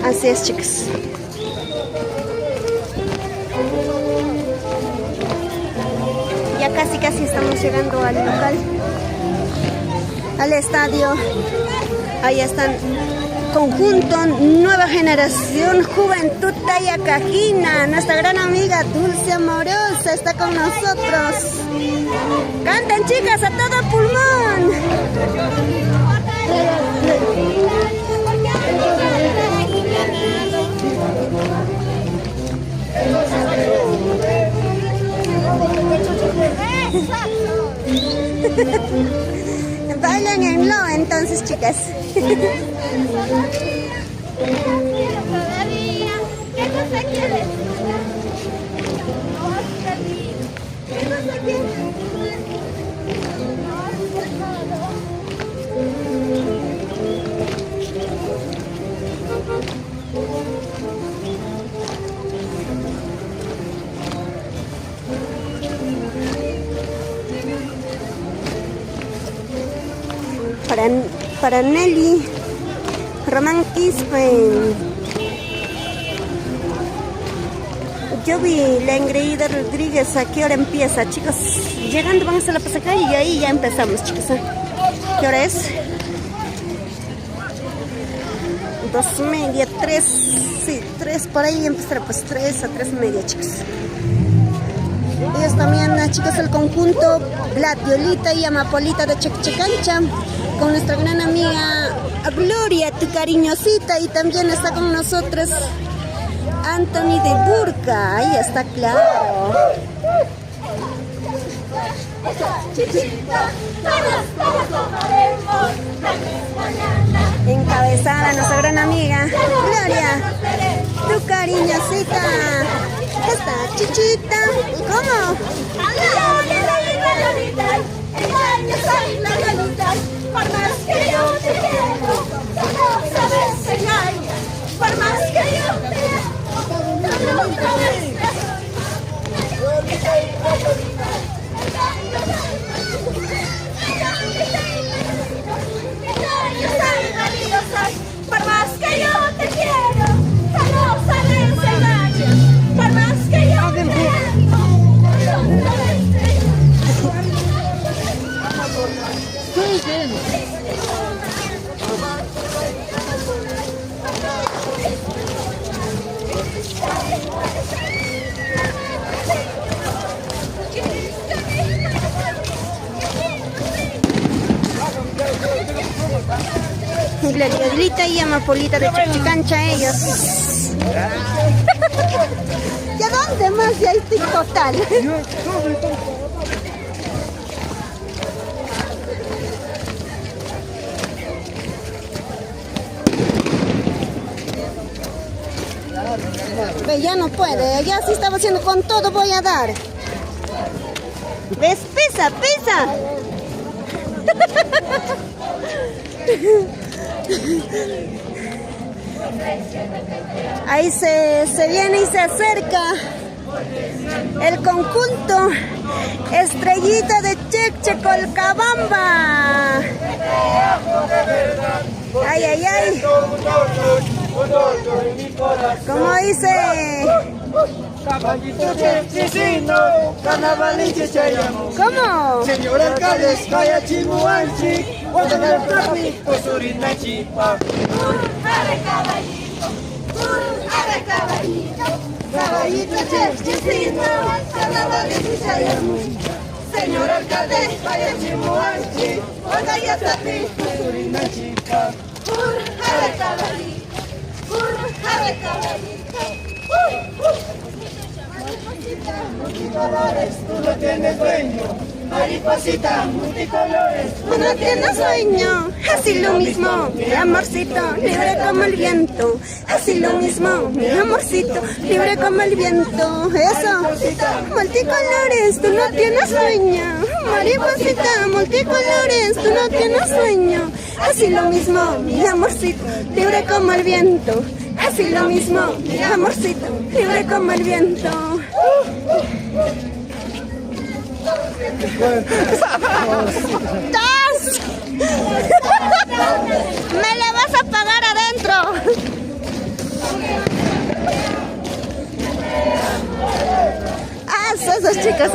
Así es, chicos. Ya casi estamos llegando al local, al estadio. Ahí están. Conjunto Nueva Generación Juventud Talla Cajina. Nuestra gran amiga Dulce Amorosa está con nosotros. Canten, chicas, a todo pulmón. Bailan en lo entonces, chicas. Para Nelly Román Quispe. Yo vi la Ingreída Rodríguez. ¿A qué hora empieza, chicos? Llegando vamos a la pasacalle y ahí ya empezamos, chicos. ¿Qué hora es? 2:30, 3. Sí, 3 por ahí empezará, pues 3 a 3:30, chicos. Ellos también, chicos, el conjunto Gladiolita y Amapolita de Chechecancha, con nuestra gran amiga Gloria, tu cariñosita, y también está con nosotros Anthony de Burka, ahí está claro. Chichita, todos tomaremos la mañana. Encabezada nuestra gran amiga Gloria, tu cariñosita. Esta chichita, ¿cómo? Por más que yo te quiero, no sabes engañar. Por más que yo te quiero, no sabes por más que yo te quiero, no sabes engañar. Por más que yo te quiero, no sabes Gloriolita y Amapolita de Chichicancha ellos. ¿Y a dónde más? Ya estoy total. Ve, ya no puede, ya sí estaba haciendo con todo, voy a dar. ¿Ves? Pesa, pesa. Ahí se viene y se acerca el conjunto Estrellita de Chechecolcabamba. Ay, ay, ay. ¿Cómo dice? ¿Cómo? Señor alcalde, vaya chimuanchi, guárdame el tráfico, surinachipa. Caballito chefchicino, carnavalito chayamu. Señor alcalde, vaya chimuanchi, guárdame el tráfico, surinachipa. Jare caballito, jare caballito. Multicolores, tú no tienes dueño. Mariposita, multicolores, Tú no tienes sueño, así lo mismo, mi amorcito, libre como el viento. Así lo mismo, mi amorcito, libre como el viento. Eso, multicolores, tú no tienes sueño. Mariposita, multicolores, tú no tienes sueño. Así lo mismo, mi amorcito, libre como el viento. Así lo mismo, mi amorcito, libre como el viento. ¡Tas! ¡Me la vas a pagar adentro! ¡Ah, esas chicas!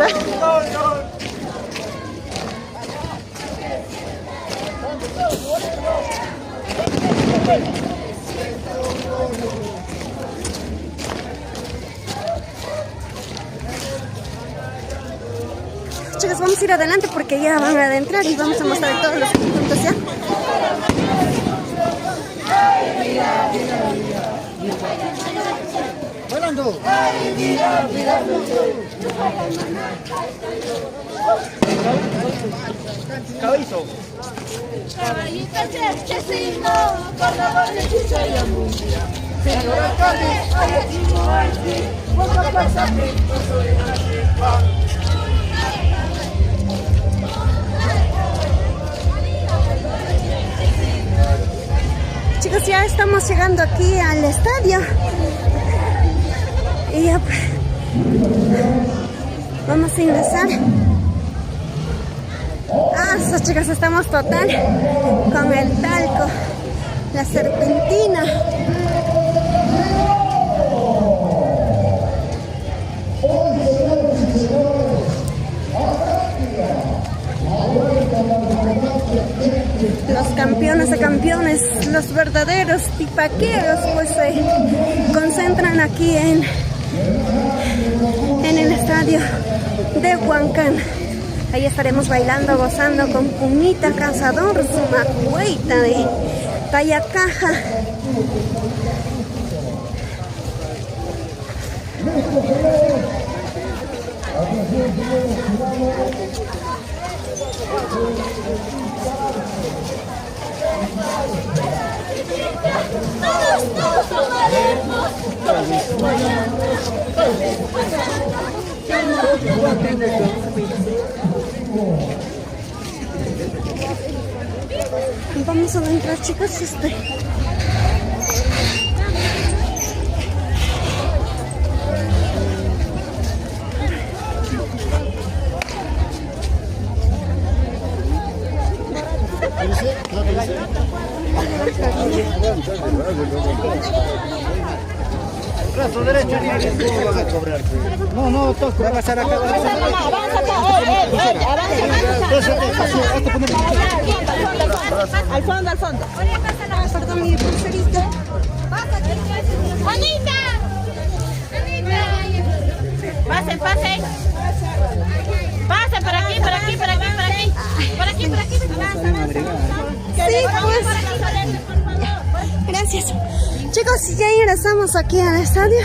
Chicos, vamos a ir adelante porque ya van a adentrar y vamos a mostrar todos los conjuntos ya. Bailando. Cabello. Caballito chefchicino, carnavalito chayamu. Señor alcalde, vaya chimuanchi, guárdame el tráfico, surinachipa. Chicos, ya estamos llegando aquí al estadio. Y ya pues, vamos a ingresar. Ah, esos chicos, estamos total con el talco, la serpentina. Los campeones de campeones, los verdaderos tipaqueros, pues se concentran aquí en el estadio de Huancán. Ahí estaremos bailando, gozando con Pumita Cazador, su macueita de Tayacaja. Todos tomaremos, todos bailamos, todos Vamos a entrar, chicos, Brazo derecho, no, no, toco, va a pasar acá. al fondo. Perdón, mi pulserita. ¡Anita! Pasen. Pasen por aquí. Sí, pues. Gracias. Chicos, ya ingresamos aquí al estadio.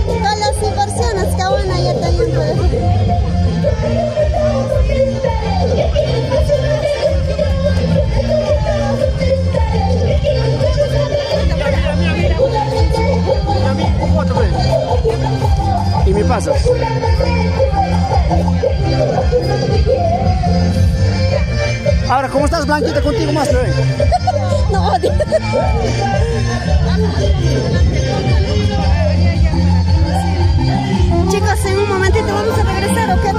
Con las inversiones que aún hay también puede. Y me pasas. Ahora, ¿cómo estás, Blanquita? Contigo más, ¿no? No, chicos, en un momentito vamos a regresar, ¿o qué?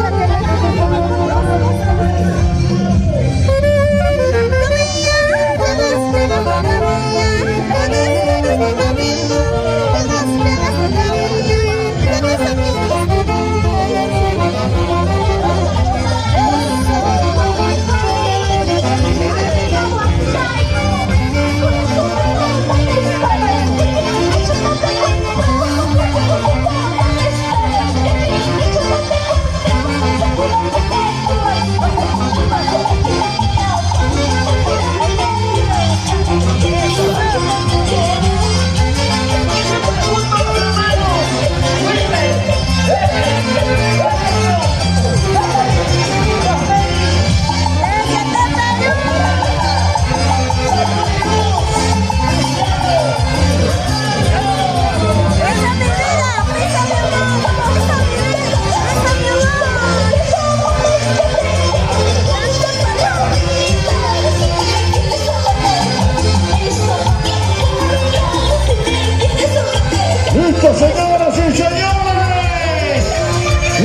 Señoras y señores,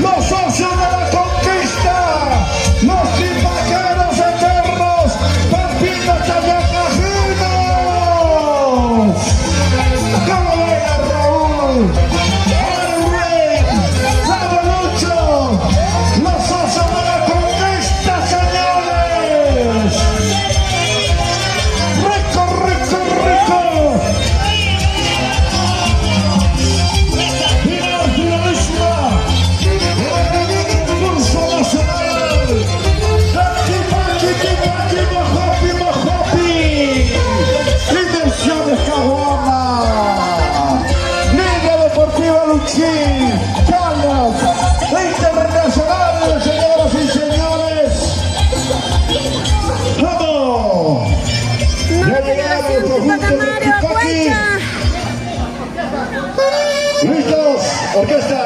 los socios de la conquista, los tipaqueros eternos, Pampita Tayacajinos. ¿Cómo baila Raúl? Arwen, Lucho, los socios de la conquista, señores. Rico. Carlos, internacional, señoras y señores. ¡Vamos! Ya llegamos los conjuntos de Tipaqui. ¿Listos? Orquesta.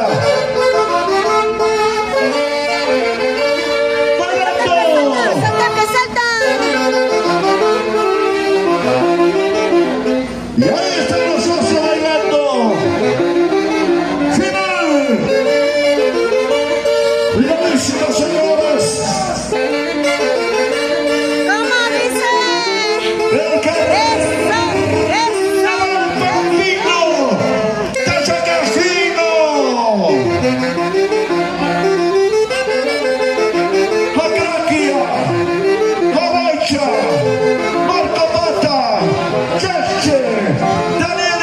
Y ahí están los socios bailando. Final. Buenísimo, señores. ¿Cómo dice? El carrero. Pampino. Tayacajino. Acraquia. Covaicha. Marco Mata. Cheche. Daniel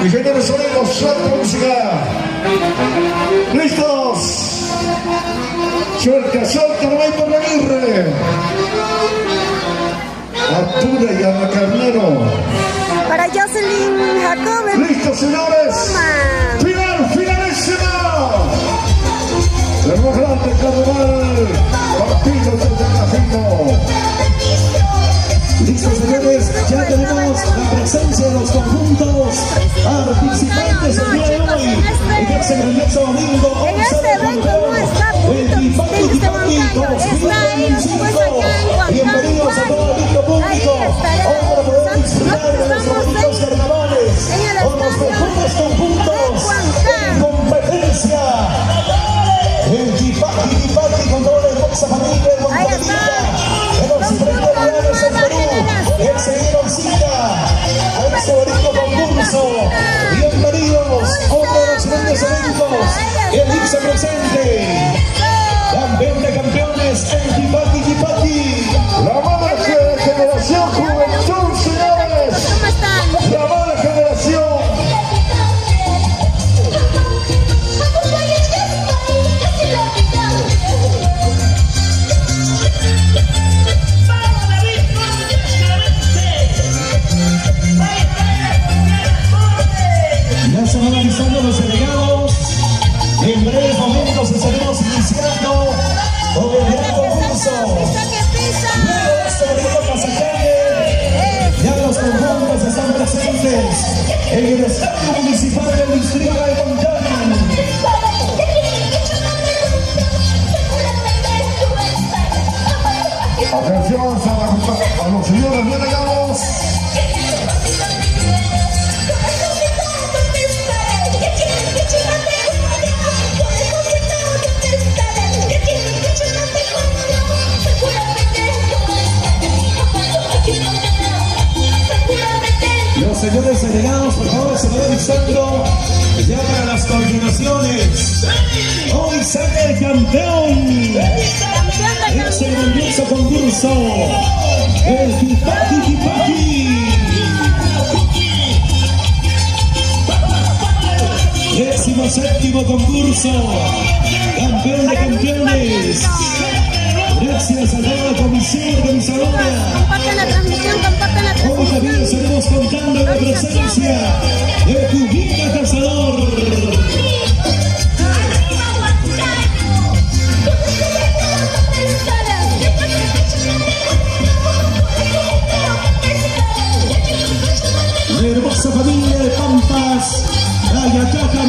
Ingenieros sonidos, suelta música. ¿Listos? Suelta, no hay por venir. Arturo y Ana Carnero. Para Jocelyn Jacob. ¿Listos, señores? Finalísimo. El más grande carnaval. Partidos del Casino. Listo, señores, ya tenemos la presencia de los conjuntos participantes el día de hoy en este grandioso domingo. En este evento no está a punto de Huancayo, está ellos pues acá en Huancayo. Bienvenidos a todo el lindo público. Ahora podemos disfrutar de los bonitos carnavales con los mejores conjuntos en competencia. El Tipaqui con toda la hermosa familia de Huancayo. Excelente cita a este bonito concurso. Bienvenidos a uno de los grandes eventos. El IPSA presente. Campeón de campeones, el Tipaqui. La mala generación juventud, señores. ¿Cómo están? La mala generación. Ya se van avisando los delegados. En breves momentos estaremos iniciando con el gran concurso. Luego de este bonito pasacalle, ya los conjuntos están presentes en el estadio municipal del distrito de Huancayo. Atención a los señores delegados. Los señores delegados, por favor, se van avisando ya para las coordinaciones. Hoy sale el campeón. Es el grandioso concurso. El Tipaqui. 17º concurso. Campeón de campeones. Gracias a toda la comisión organizadora. Compartan la transmisión, compartan la Hoy transmisión. también estaremos contando la presencia de Cubita Cazador. La hermosa familia de Pampas, Ayacaca